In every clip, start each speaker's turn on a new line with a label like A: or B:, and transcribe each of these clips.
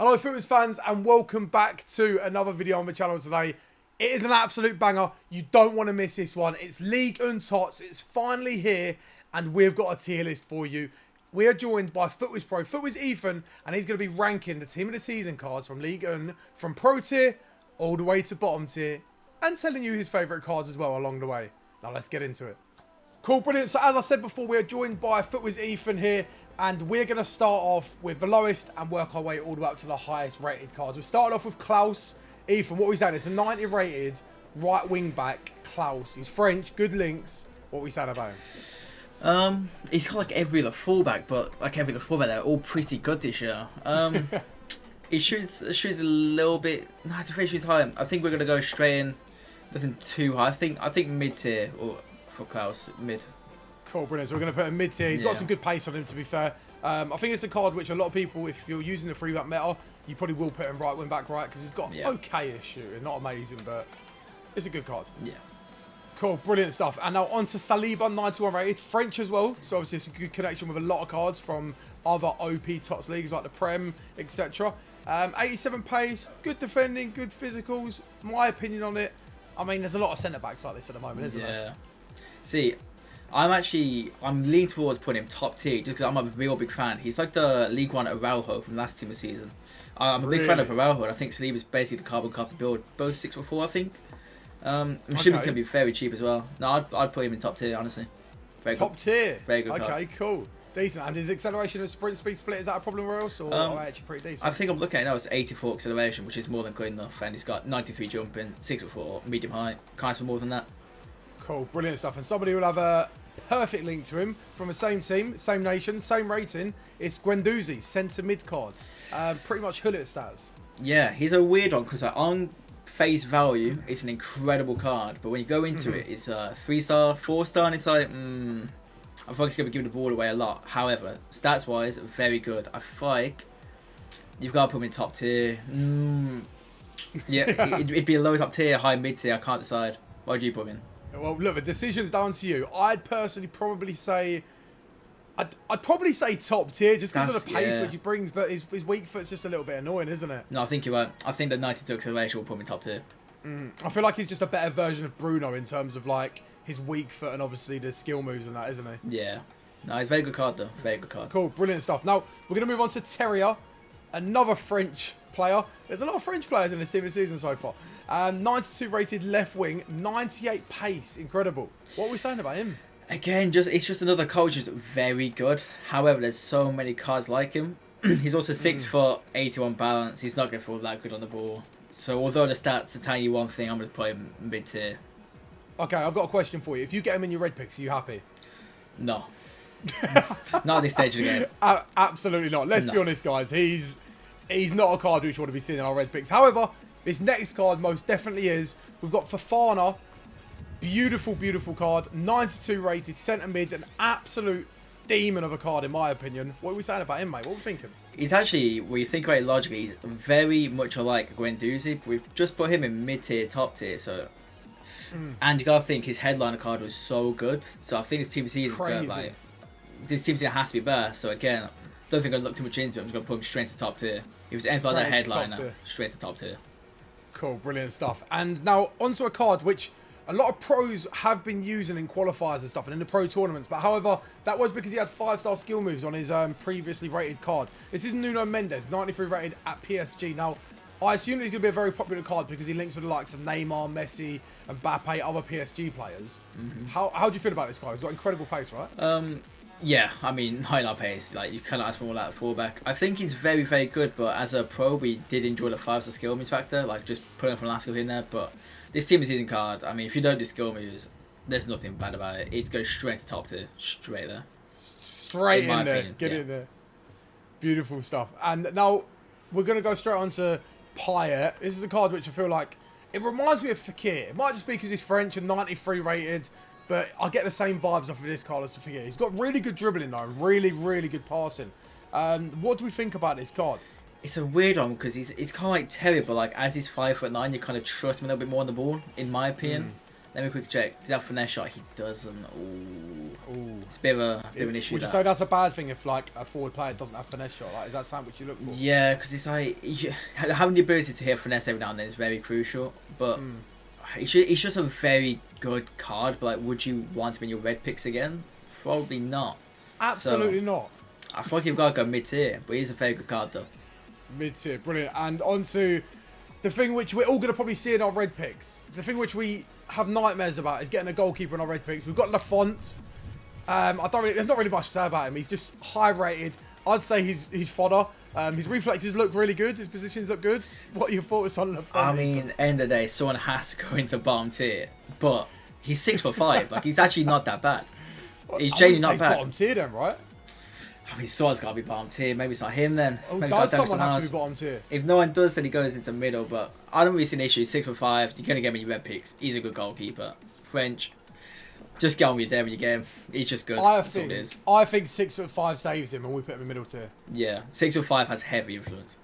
A: Hello FUTWIZ fans and welcome back to another video on the channel today. It is an absolute banger. You don't want to miss this one. It's Ligue and TOTS. It's finally here and we've got a tier list for you. We are joined by FUTWIZ Pro, FUTWIZ Ethan, and he's going to be ranking the team of the season cards from Ligue and from Pro tier all the way to bottom tier and telling you his favourite cards as well along the way. Now let's get into it. Cool, brilliant. So as I said before, we are joined by FUTWIZ Ethan here. And we're going to start off with the lowest and work our way all the way up to the highest rated cards. We started off with Klaus. Ethan, what are we saying? It's a 90 rated right wing back, Klaus. He's French, good links. What are we saying about him?
B: He's got like every other fullback, but like every other fullback, they're all pretty good this year. He shoots a little bit. No, it's a fair shoots high. I think we're going to go straight in. Nothing too high. I think mid tier or for Klaus, mid.
A: Cool, brilliant. So we're going to put him mid tier. He's got some good pace on him, to be fair. I think it's a card which a lot of people, if you're using the 3-back meta, you probably will put him right wing back right because he's got okay-ish shooting. Not amazing, but it's a good card. Yeah. Cool, brilliant stuff. And now on to Saliba, 91 rated. French as well. So obviously it's a good connection with a lot of cards from other OP TOTS leagues like the Prem, etc. 87 pace, good defending, good physicals. My opinion on it, I mean, there's a lot of centre-backs like this at the moment, isn't there?
B: Yeah. See, I'm leaning towards putting him top tier just because I'm a real big fan. He's like the League One Araujo from last team of the season. I'm a big fan of Araujo, and I think Saliba's basically the carbon copy build. Both 6'4", I think. I'm assuming he's going to be very cheap as well. No, I'd put him in top tier, honestly. Very
A: top tier?
B: Very good
A: Okay, cool. Decent. And his acceleration and sprint speed split, is that a problem or else? Or actually pretty decent?
B: I think I'm looking at it now, it's 84 acceleration, which is more than good enough. And he's got 93 jumping, 6'4", medium height. Can't ask for more than that. Cool,
A: brilliant stuff. And somebody will have a perfect link to him from the same team, same nation, same rating. It's Guendouzi, centre mid card. Pretty much Hullet stats.
B: Yeah, he's a weird one because on face value, it's an incredible card. But when you go into it, it's 3-star, 4-star, and it's like, I feel like it's going to be giving the ball away a lot. However, stats wise, very good. I feel like you've got to put him in top tier. Yeah, it'd be a low top tier, high mid tier. I can't decide. Why do you put him in?
A: Well, look, the decision's down to you. I'd personally probably say, I'd probably say top tier just because of the pace which he brings, but his weak foot's just a little bit annoying, isn't it?
B: No, I think you're right. I think the 92 acceleration will put him in top tier.
A: I feel like he's just a better version of Bruno in terms of like his weak foot and obviously the skill moves and that, isn't he?
B: Yeah. No, he's a very good card though. Very good card.
A: Cool, brilliant stuff. Now we're going to move on to Terrier, another French player. There's a lot of French players in this team this season so far. 92 rated left wing, 98 pace, incredible. What are we saying about him?
B: Again, it's just another coach who's very good. However, there's so many cards like him. He's also 6 foot, 81 balance. He's not going to feel that good on the ball. So although the stats are telling you one thing, I'm going to put him mid tier. Okay,
A: I've got a question for you. If you get him in your red picks, are you happy?
B: No. Not at this stage of the game.
A: Absolutely not. Let's be honest, guys. He's not a card which you want to be seeing in our red picks. However, this next card most definitely is. We've got Fofana. Beautiful, beautiful card. 92 rated, centre mid. An absolute demon of a card, in my opinion. What are we saying about him, mate? What are we thinking?
B: He's actually, when you think about it logically, he's very much alike Guendouzi. We've just put him in mid tier, top tier. So, and you gotta think his headliner card was so good. So I think this team season is good. Like, this team season has to be better. So again, don't think I'd look too much into it. I'm just gonna put him straight to top tier. If it was anything like that headliner, straight to top tier.
A: Cool, brilliant stuff. And now onto a card which a lot of pros have been using in qualifiers and stuff and in the pro tournaments. But however, that was because he had 5-star skill moves on his previously rated card. This is Nuno Mendes, 93 rated at PSG. Now, I assume he's going to be a very popular card because he links with the likes of Neymar, Messi, and Mbappe, other PSG players. How do you feel about this guy? He's got incredible pace, right?
B: Yeah, I mean, high enough pace. Like, you cannot ask for more like a fullback. I think he's very, very good, but as a pro, we did enjoy the 5-star skill moves factor, like just putting from Lasco in there. But this team season card, I mean, if you don't do skill moves, there's nothing bad about it. It goes straight to top tier, straight there.
A: Straight in there, get in there. Beautiful stuff. And now we're going to go straight on to Payet. This is a card which I feel like, it reminds me of Fekir. It might just be because he's French and 93 rated. But I get the same vibes off of this card as Fekir. He's got really good dribbling though, really, really good passing. What do we think about this card?
B: It's a weird one because he's kind of like Terry, but like as he's 5'9", you kind of trust him a little bit more on the ball, in my opinion. Let me quick check. Does he have finesse shot? He doesn't. Ooh. It's a bit of an issue.
A: Would you say that's a bad thing if like a forward player doesn't have finesse shot? Like, is that something which you look for?
B: Yeah, because it's like having the ability to hit finesse every now and then is very crucial. But it's just a very good card. But like, would you want him in your red picks again? Probably not.
A: Absolutely not.
B: I feel like you've got to go mid tier, but he's a very good card though.
A: Mid tier, brilliant. And on to the thing which we're all going to probably see in our red picks. The thing which we have nightmares about is getting a goalkeeper in our red picks. We've got Lafont. There's not really much to say about him. He's just high rated. I'd say he's fodder. His reflexes look really good. His positions look good. What are your thoughts on Lafont?
B: I mean, end of the day, someone has to go into bottom tier, but he's 6'5". Like, he's actually not that bad. He's genuinely not bad.
A: Bottom tier then, right?
B: I mean, someone's got to be bottom tier. Maybe it's not him then.
A: Oh,
B: Maybe
A: does someone have to be bottom tier?
B: If no one does, then he goes into middle. But I don't really see an issue. 6'5". You're going to get him in your red picks. He's a good goalkeeper. French. Just get on with there when you get him. He's just good.
A: I think 6'5" saves him and we put him in middle tier.
B: Yeah, 6'5" has heavy influence.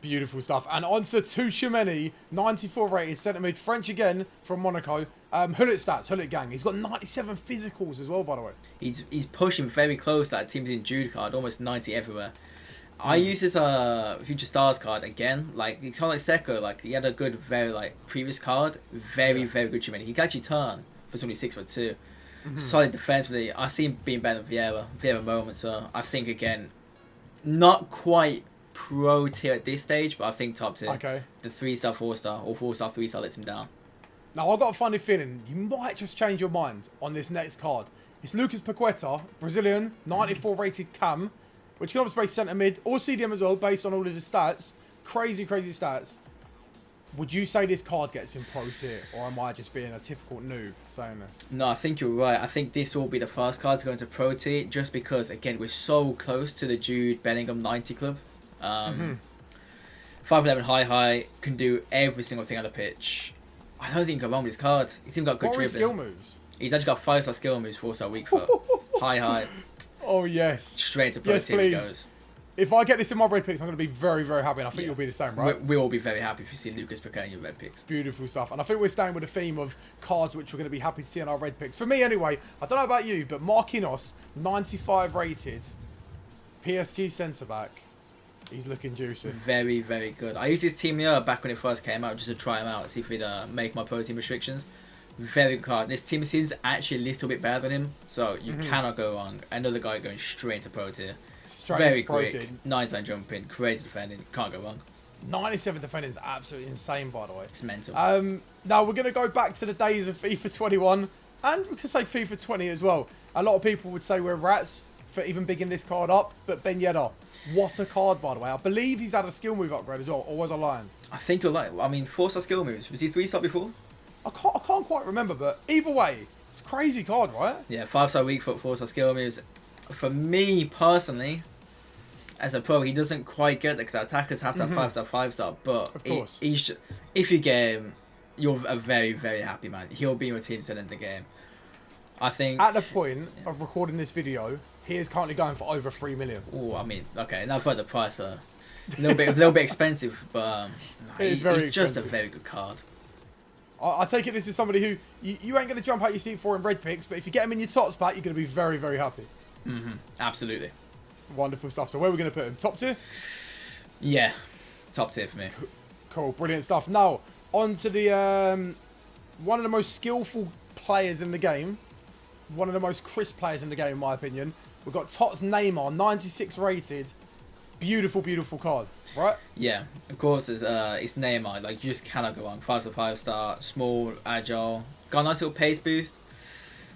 A: Beautiful stuff. And on to Tuchemeni, 94 rated centre mid, French again from Monaco. Hullet stats, Hullet gang. He's got 97 physicals as well, by the way.
B: He's pushing very close to that Teams in Jude card, almost 90 everywhere. I use this Future Stars card again. Like, it's kind of like Seco. Like, he had a good, very previous card. Very good Tuchemeni. He can actually turn for somebody 6'2". Solid defensively. I see him being better than Vieira moment. So I think again, not quite pro tier at this stage, but I think top tier.
A: Okay.
B: The 3-star, 4-star, or 4-star, 3-star lets him down.
A: Now I've got a funny feeling you might just change your mind on this next card. It's Lucas Paqueta, Brazilian, 94 rated cam, which can obviously play centre mid or CDM as well, based on all of his stats. Crazy stats. Would you say this card gets in pro tier, or am I just being a typical noob saying this?
B: No, I think you're right. I think this will be the first card to go into pro tier, just because again we're so close to the Jude Bellingham 90 club. 5'11" high, can do every single thing on the pitch. I don't think you can go wrong with this card. He's even got good dribbling.
A: What are his skill moves?
B: He's actually got 5-star skill moves, 4-star weak foot. high.
A: Oh yes.
B: Straight to pro tier he goes.
A: If I get this in my red picks, I'm going to be very happy, and I think you'll be the same, right?
B: We will be very happy if you see Lucas Paqueta in your red picks.
A: Beautiful stuff. And I think we're staying with the theme of cards which we're going to be happy to see in our red picks. For me, anyway, I don't know about you, but Marquinhos, 95 rated, PSG centre-back. He's looking juicy.
B: Very good. I used his team here back when it first came out, just to try him out, see if he'd make my pro team restrictions. Very good card. This team is actually a little bit better than him, so you cannot go wrong. Another guy going straight to pro tier. Very quick, 99 jumping, crazy defending, can't go wrong.
A: 97 defending is absolutely insane, by the way.
B: It's mental.
A: Now we're going to go back to the days of FIFA 21, and we could say FIFA 20 as well. A lot of people would say we're rats for even bigging this card up, but Ben Yedder, what a card, by the way. I believe he's had a skill move upgrade as well, or was I lying?
B: I think you're right. I mean, 4-star skill moves. Was he 3-star before?
A: I can't quite remember, but either way, it's a crazy card, right?
B: Yeah, 5-star weak foot, 4-star skill moves. For me, personally, as a pro, he doesn't quite get that, because attackers have to have 5-star, 5-star, but
A: of course.
B: If you get him, you're a very happy man. He'll be your team to end the game. I think...
A: At the point of recording this video, he is currently going for over 3 million.
B: Oh, I mean, okay, now for the price, a little bit expensive, but
A: he's
B: just a very good card.
A: I take it this is somebody who you ain't going to jump out your seat for in red picks, but if you get him in your TOTS pack, you're going to be very happy.
B: Absolutely.
A: Wonderful stuff. So where are we going to put him? Top tier?
B: Yeah, top tier for me.
A: Cool, brilliant stuff. Now, on to the one of the most skillful players in the game. One of the most crisp players in the game, in my opinion. We've got TOTS Neymar, 96 rated. Beautiful card, right?
B: Yeah, of course, it's Neymar. Like, you just cannot go wrong. 5-star, small, agile. Got a nice little pace boost.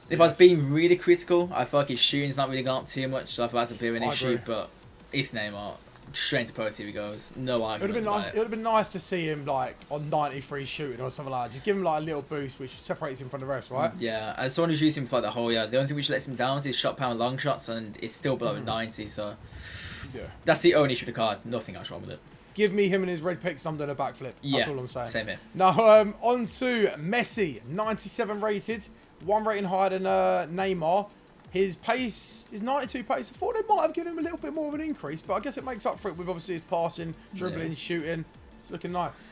B: If I was being really critical, I feel like his shooting's not really gone up too much, so I feel that's a bit of an issue, but it's Neymar. Straight to pro tier he goes. No arguments about it.
A: It would have been nice to see him like on 93 shooting or something like that. Just give him like a little boost which separates him from the rest, right?
B: Yeah, as someone who's used him for like the whole year, the only thing which lets him down is his shot power long shots, and it's still below 90, so
A: yeah,
B: that's the only issue with the card. Nothing else wrong with it.
A: Give me him and his red picks and I'm doing a backflip. That's all I'm saying.
B: Same here.
A: Now, on to Messi, 97 rated. 1 rating higher than Neymar. His pace is 92 pace. I thought they might have given him a little bit more of an increase, but I guess it makes up for it with obviously his passing, dribbling, shooting. It's looking nice.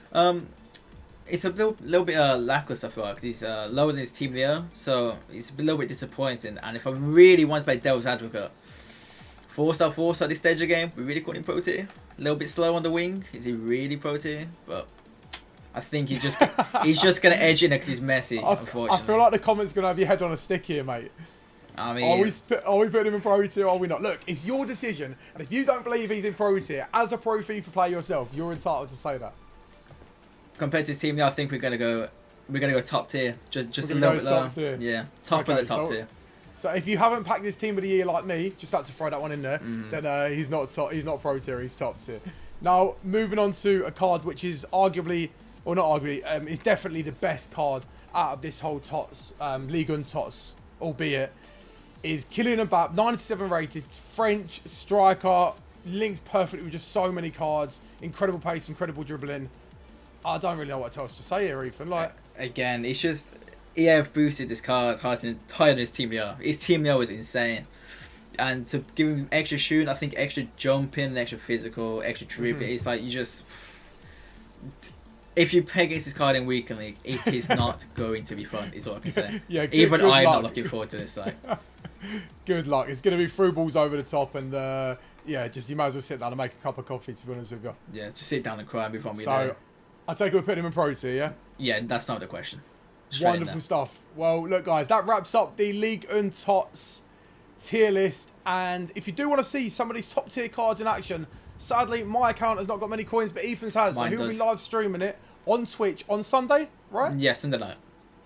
B: it's a little bit lackluster for because he's lower than his team leader, so it's a little bit disappointing. And if I really want to play devil's advocate, 4-star this stage of game, we really call him pro tier. A little bit slow on the wing. Is he really pro tier? But I think he's just gonna edge in because he's messy. Unfortunately,
A: I feel like the comments gonna have your head on a stick here, mate.
B: I mean,
A: are we putting him in pro tier or are we not? Look, it's your decision, and if you don't believe he's in pro tier, as a pro FIFA player yourself, you're entitled to say that.
B: Compared to his team, I think we're gonna go top tier, just a little bit lower. Yeah, top of the top tier.
A: So if you haven't packed his team of the year like me, just like to throw that one in there, then he's not pro tier, he's top tier. Now moving on to a card which is arguably, or not arguably, is definitely the best card out of this whole TOTS Ligue and TOTS, albeit, is Kylian Mbappe, 97 rated, French striker, links perfectly with just so many cards, incredible pace, incredible dribbling. I don't really know what else to say here, Ethan. Like,
B: again, it's just EA have boosted this card higher than his team leader. His team leader was insane, and to give him extra shooting, I think extra jumping, extra physical, extra dribbling. It's like you just, if you play against this card in weekend league, it is not going to be fun. Is all I can say.
A: Yeah,
B: even I'm not looking forward to this. Like,
A: good luck. It's going to be through balls over the top, and yeah, just you might as well sit down and make a cup of coffee. To be honest with you.
B: Yeah, just sit down and cry and move on.
A: So, I take it we're putting him in pro tier, yeah?
B: Yeah, that's not the question.
A: Wonderful stuff. Well, look, guys, that wraps up the Ligue and TOTS tier list. And if you do want to see some of these top tier cards in action, sadly, my account has not got many coins, but Ethan's has.
B: Mine
A: so he'll
B: does.
A: be live streaming it on Twitch on Sunday, right?
B: Yeah, Sunday night.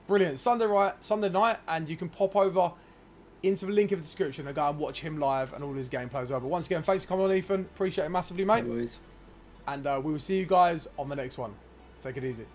A: Brilliant. Sunday night, and you can pop over into the link in the description and go and watch him live and all his gameplay as well. But once again, thanks for coming on, Ethan. Appreciate it massively, mate.
B: No worries.
A: And we will see you guys on the next one. Take it easy.